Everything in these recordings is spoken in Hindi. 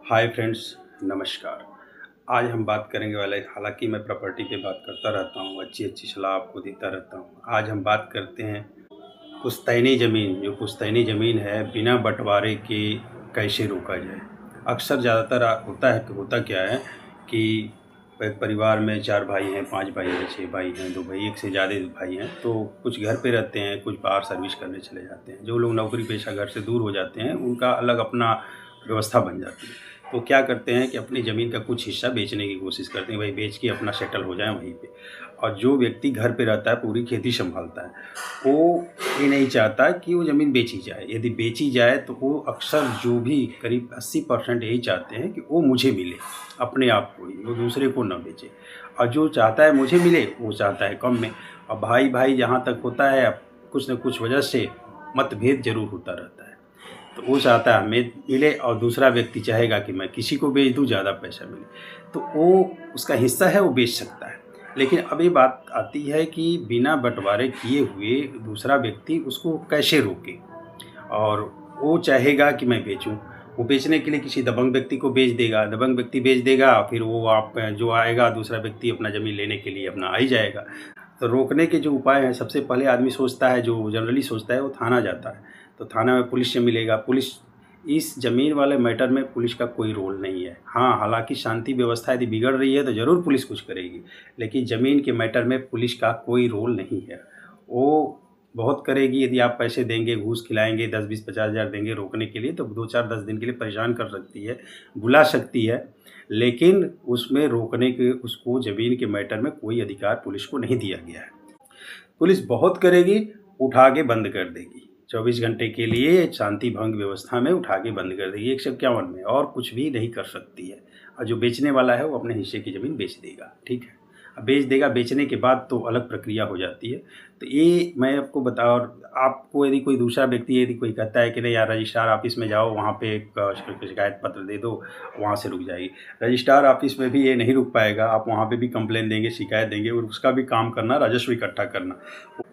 हाय फ्रेंड्स, नमस्कार। आज हम बात करेंगे वाले, हालांकि मैं प्रॉपर्टी पे बात करता रहता हूँ, अच्छी अच्छी सलाह आपको देता रहता हूँ। आज हम बात करते हैं पुश्तैनी ज़मीन। जो पुश्तैनी ज़मीन है, बिना बंटवारे के कैसे रोका जाए। अक्सर ज़्यादातर होता क्या है कि एक परिवार में 4 भाई हैं, 5 भाई हैं, 6 भाई हैं, 2 भाई, एक से ज़्यादा भाई हैं, तो कुछ घर पे रहते हैं, कुछ बाहर सर्विस करने चले जाते हैं। जो लोग नौकरी पेशा घर से दूर हो जाते हैं, उनका अलग अपना व्यवस्था बन जाती है। तो क्या करते हैं कि अपनी ज़मीन का कुछ हिस्सा बेचने की कोशिश करते हैं, भाई बेच के अपना सेटल हो जाए वहीं पे। और जो व्यक्ति घर पे रहता है, पूरी खेती संभालता है, वो ये नहीं चाहता कि वो ज़मीन बेची जाए। यदि बेची जाए तो वो अक्सर जो भी करीब 80% यही चाहते हैं कि वो मुझे मिले, अपने आप को ही, वो दूसरे को ना बेचे। और जो चाहता है मुझे मिले, वो चाहता है कम में। और भाई भाई जहाँ तक होता है, कुछ न कुछ वजह से मतभेद जरूर होता रहता है। तो वो चाहता है हमें मिले और दूसरा व्यक्ति चाहेगा कि मैं किसी को बेच दूं, ज़्यादा पैसा मिले। तो वो उसका हिस्सा है, वो बेच सकता है। लेकिन अब ये बात आती है कि बिना बंटवारे किए हुए दूसरा व्यक्ति उसको कैसे रोके। और वो चाहेगा कि मैं बेचूं, वो बेचने के लिए किसी दबंग व्यक्ति को बेच देगा, दबंग व्यक्ति बेच देगा, फिर वो आप जो आएगा दूसरा व्यक्ति अपना ज़मीन लेने के लिए अपना आ ही जाएगा। तो रोकने के जो उपाय हैं, सबसे पहले आदमी सोचता है, जो जनरली सोचता है, वो थाना जाता है। तो थाना में पुलिस से मिलेगा। पुलिस, इस ज़मीन वाले मैटर में पुलिस का कोई रोल नहीं है। हाँ, हालांकि शांति व्यवस्था यदि बिगड़ रही है तो ज़रूर पुलिस कुछ करेगी, लेकिन ज़मीन के मैटर में पुलिस का कोई रोल नहीं है। वो बहुत करेगी, यदि आप पैसे देंगे, घूस खिलाएंगे, 10, 20, 50 हज़ार देंगे रोकने के लिए, तो 2, 4, 10 दिन के लिए परेशान कर सकती है, बुला सकती है। लेकिन उसमें रोकने के, उसको ज़मीन के मैटर में कोई अधिकार पुलिस को नहीं दिया गया है। पुलिस बहुत करेगी, उठा के बंद कर देगी। 24 घंटे के लिए शांति भंग व्यवस्था में उठा के बंद कर देगी 151 में, और कुछ भी नहीं कर सकती है। और जो बेचने वाला है वो अपने हिस्से की ज़मीन बेच देगा, ठीक है। अब बेच देगा, बेचने के बाद तो अलग प्रक्रिया हो जाती है। तो ये मैं आपको बता, और आपको यदि कोई दूसरा व्यक्ति यदि कोई कहता है कि नहीं यार रजिस्ट्रार ऑफिस में जाओ, वहाँ पे एक शिकायत पत्र दे दो, वहाँ से रुक जाएगी। रजिस्ट्रार ऑफिस में भी ये नहीं रुक पाएगा, आप वहाँ पे भी कंप्लेन देंगे, शिकायत देंगे, और उसका भी काम करना राजस्व इकट्ठा करना।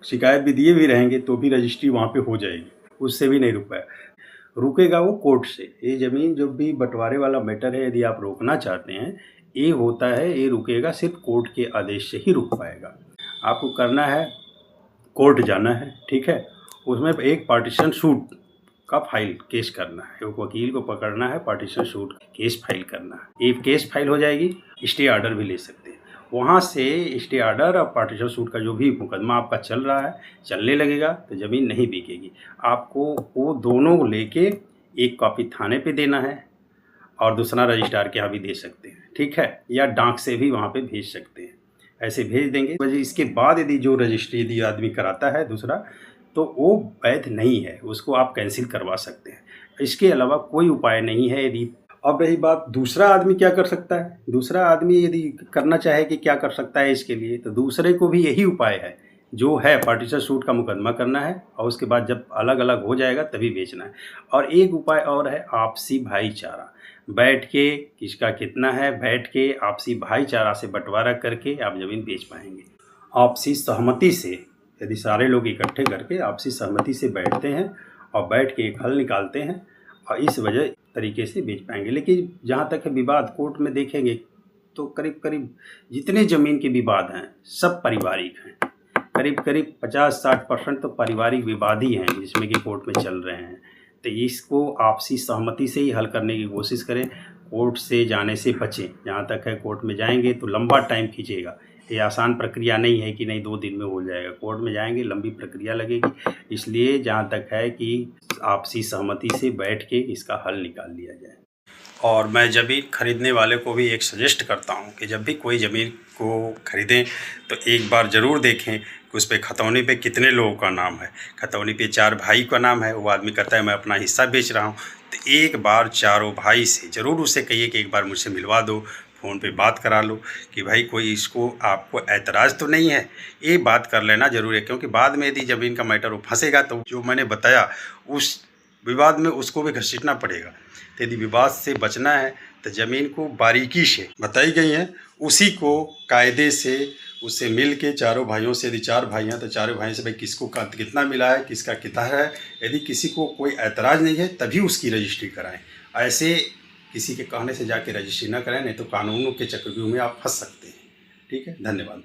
शिकायत भी दिए भी रहेंगे तो भी रजिस्ट्री वहाँ पे हो जाएगी, उससे भी नहीं रुक पाएगा। रुकेगा वो कोर्ट से। ये ज़मीन जो भी बंटवारे वाला मैटर है, यदि आप रोकना चाहते हैं, ये होता है, ये रुकेगा सिर्फ कोर्ट के आदेश से ही रुक पाएगा। आपको करना है, कोर्ट जाना है, ठीक है। उसमें एक पार्टीशन सूट का फाइल केस करना है, एक वकील को पकड़ना है, पार्टीशन सूट केस फाइल करना है। एक केस फाइल हो जाएगी, स्टे ऑर्डर भी ले सकते हैं। वहाँ से स्टे ऑर्डर और पार्टीशन सूट का जो भी मुकदमा आपका चल रहा है, चलने लगेगा, तो ज़मीन नहीं बिकेगी। आपको वो दोनों लेके एक कॉपी थाने पे देना है, और दूसरा रजिस्ट्रार के यहाँ भी दे सकते हैं, ठीक है, या डाक से भी वहाँ पे भेज सकते हैं। ऐसे भेज देंगे। इसके बाद यदि जो रजिस्ट्री यदि आदमी कराता है दूसरा, तो वो वैध नहीं है, उसको आप कैंसिल करवा सकते हैं। इसके अलावा कोई उपाय नहीं है। यदि अब रही बात, दूसरा आदमी क्या कर सकता है, दूसरा आदमी यदि करना चाहे कि क्या कर सकता है इसके लिए, तो दूसरे को भी यही उपाय है जो है, पार्टीशन सूट का मुकदमा करना है, और उसके बाद जब अलग अलग हो जाएगा तभी बेचना है। और एक उपाय और है, आपसी भाईचारा। बैठ के किसका कितना है, बैठ के आपसी भाईचारा से बंटवारा करके आप ज़मीन बेच पाएंगे। आपसी सहमति से, यदि सारे लोग इकट्ठे करके आपसी सहमति से बैठते हैं और बैठ के एक हल निकालते हैं, और इस वजह तरीके से बेच पाएंगे। लेकिन जहाँ तक है विवाद, कोर्ट में देखेंगे तो करीब करीब जितने ज़मीन के विवाद हैं सब पारिवारिक हैं। करीब करीब 50-60% तो पारिवारिक विवाद ही हैं जिसमें कि कोर्ट में चल रहे हैं। तो इसको आपसी सहमति से ही हल करने की कोशिश करें, कोर्ट से जाने से बचें। जहाँ तक है कोर्ट में जाएंगे तो लंबा टाइम खींचेगा, ये आसान प्रक्रिया नहीं है कि नहीं 2 दिन में हो जाएगा। कोर्ट में जाएंगे, लंबी प्रक्रिया लगेगी। इसलिए जहाँ तक है कि आपसी सहमति से बैठ के इसका हल निकाल लिया जाए। और मैं ज़मीन खरीदने वाले को भी एक सजेस्ट करता हूँ कि जब भी कोई ज़मीन को खरीदें तो एक बार ज़रूर देखें कि उस पर खतौनी पे कितने लोगों का नाम है। खतौनी पे 4 भाई का नाम है, वो आदमी कहता है मैं अपना हिस्सा बेच रहा हूँ, तो एक बार चारों भाई से ज़रूर उसे कहिए कि एक बार मुझसे मिलवा दो, फ़ोन पे बात करा लो कि भाई कोई इसको आपको ऐतराज़ तो नहीं है। ये बात कर लेना ज़रूरी है, क्योंकि बाद में यदि ज़मीन का मैटर वो फंसेगा तो जो मैंने बताया उस विवाद में उसको भी घसीटना पड़ेगा। तो यदि विवाद से बचना है तो ज़मीन को बारीकी से बताई गई है, उसी को कायदे से उससे मिल के चारों भाइयों से, यदि 4 भाई हैं तो चारों भाइयों से भाई किसको कितना मिला है, किसका कितना है। यदि किसी को कोई ऐतराज़ नहीं है तभी उसकी रजिस्ट्री कराएं। ऐसे किसी के कहने से जाके रजिस्ट्री ना कराएं, नहीं तो कानूनों के चक्रव्यूह में आप फंस सकते हैं। ठीक है, धन्यवाद।